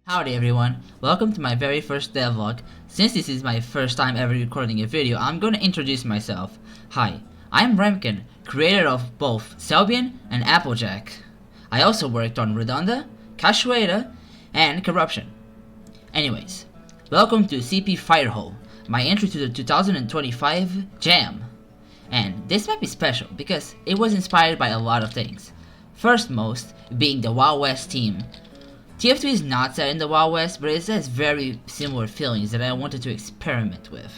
Howdy everyone, welcome to my very first devlog. Since this is my first time ever recording a video, I'm gonna introduce myself. Hi, I'm Remkin, creator of both Selbian and Applejack. I also worked on Redonda, Cachoeira, and Corruption. Anyways, welcome to CP Firehole, my entry to the 2025 Jam. And this map is special because it was inspired by a lot of things. First most being the Wild West team. TF2 is not set in the Wild West, but it has very similar feelings that I wanted to experiment with.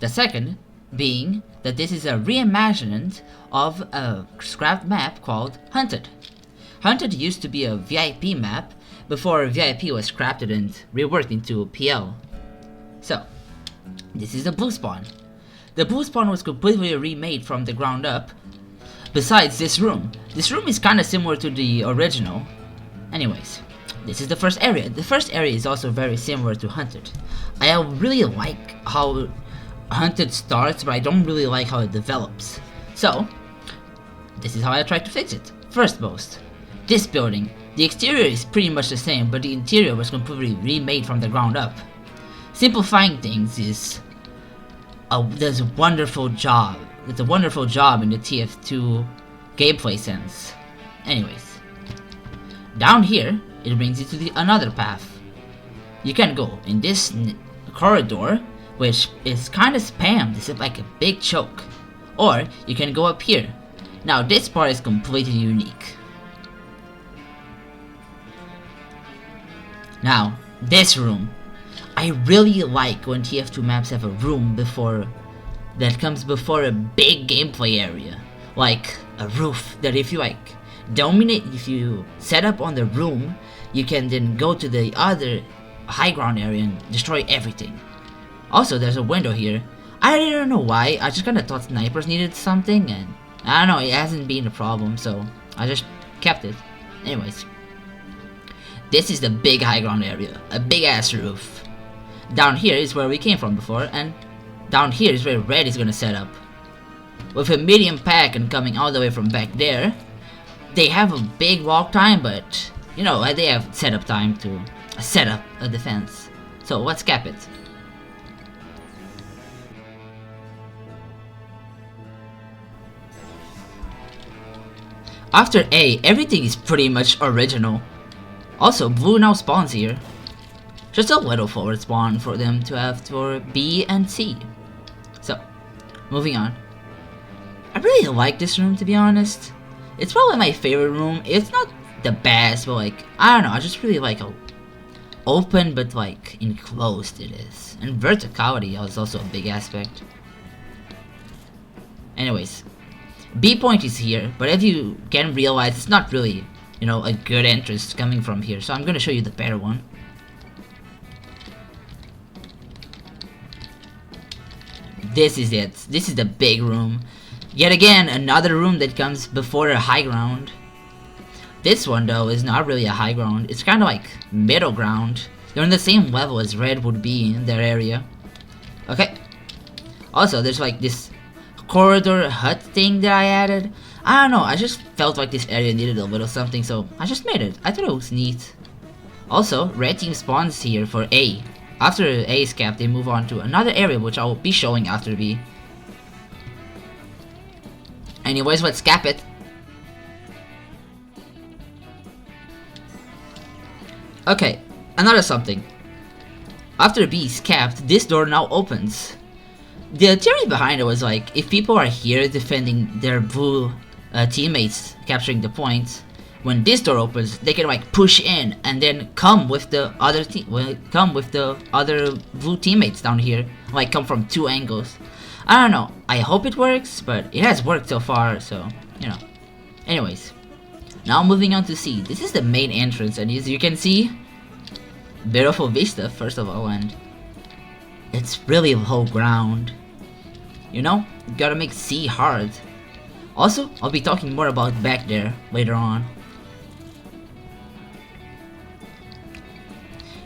The second being that this is a reimagining of a scrapped map called Hunted. Hunted used to be a VIP map before VIP was scrapped and reworked into PL. So, this is the blue spawn. The blue spawn was completely remade from the ground up. Besides this room is kinda similar to the original. Anyways, this is the first area. The first area is also very similar to Hunted. I really like how Hunted starts, but I don't really like how it develops. So, this is how I tried to fix it. First most, this building. The exterior is pretty much the same, but the interior was completely remade from the ground up. Simplifying things is there's a wonderful job. It's a wonderful job in the TF2 gameplay sense. Anyways, down here, it brings you to another path. You can go in this corridor, which is kind of spammed. It's like a big choke. Or you can go up here. Now this part is completely unique. Now, this room. I really like when TF2 maps have a room that comes before a big gameplay area. Like a roof that if you set up on the room, you can then go to the other high ground area and destroy everything. Also, there's a window here. I don't know why, I just kinda thought snipers needed something, and I don't know, it hasn't been a problem, so I just kept it. Anyways, this is the big high ground area, a big ass roof. Down here is where we came from before, and down here is where red is gonna set up. With a medium pack and coming all the way from back there, they have a big walk time, but you know, they have setup time to set up a defense. So let's cap it. After A, everything is pretty much original. Also, blue now spawns here. Just a little forward spawn for them to have for B and C. So, moving on. I really like this room, to be honest. It's probably my favorite room. It's not the best, but like, I don't know, I just really like how open but like enclosed it is. And verticality is also a big aspect. Anyways, B point is here, but if you can realize, it's not really, you know, a good entrance coming from here. So I'm gonna show you the better one. This is it. This is the big room. Yet again, another room that comes before a high ground. This one though is not really a high ground. It's kind of like middle ground. They're on the same level as red would be in their area. Okay. Also, there's like this corridor hut thing that I added. I don't know, I just felt like this area needed a little something, so I just made it. I thought it was neat. Also, red team spawns here for A. After A is capped, they move on to another area, which I will be showing after B. Anyways, let's cap it. Okay, another something. After B is capped, this door now opens. The theory behind it was like, if people are here defending their blue teammates capturing the points, when this door opens, they can like push in and then come with the other blue teammates down here, like come from two angles. I don't know. I hope it works, but it has worked so far, so you know. Anyways, now moving on to C. This is the main entrance, and as you can see, beautiful vista first of all, and it's really low ground. You know, you gotta make C hard. Also, I'll be talking more about back there later on.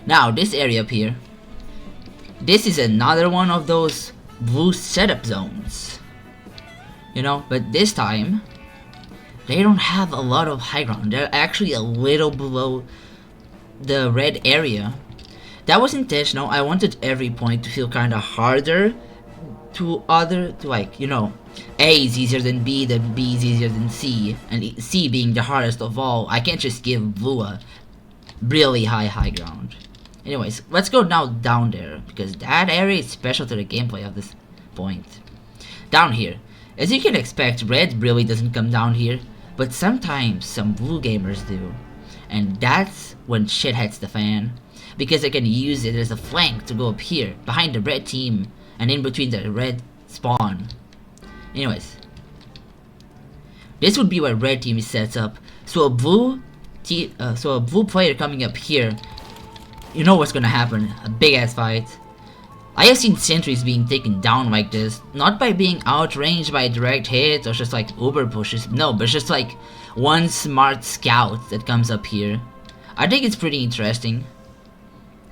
Now, this area up here. This is another one of those blue setup zones. You know, but this time, they don't have a lot of high ground. They're actually a little below the red area. That was intentional. I wanted every point to feel kinda harder to like, you know, A is easier than B is easier than C, and C being the hardest of all. I can't just give blue a really high ground. Anyways, let's go now down there, because that area is special to the gameplay of this point. Down here, as you can expect, red really doesn't come down here, but sometimes some blue gamers do. And that's when shit hits the fan, because I can use it as a flank to go up here, behind the red team, and in between the red spawn. Anyways, this would be where red team sets up. So a blue player coming up here, you know what's gonna happen, a big ass fight. I have seen sentries being taken down like this, not by being outranged by a direct hit or just like uber pushes, no, but just like one smart scout that comes up here. I think it's pretty interesting.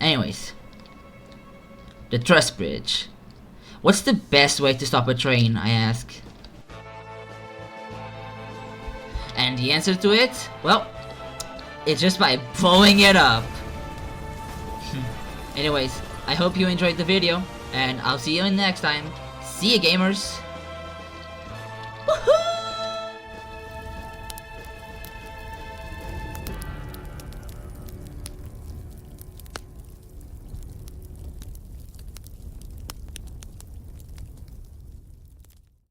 Anyways, the truss bridge. What's the best way to stop a train, I ask? And the answer to it? Well, it's just by blowing it up. Anyways, I hope you enjoyed the video, and I'll see you in next time. See ya, gamers!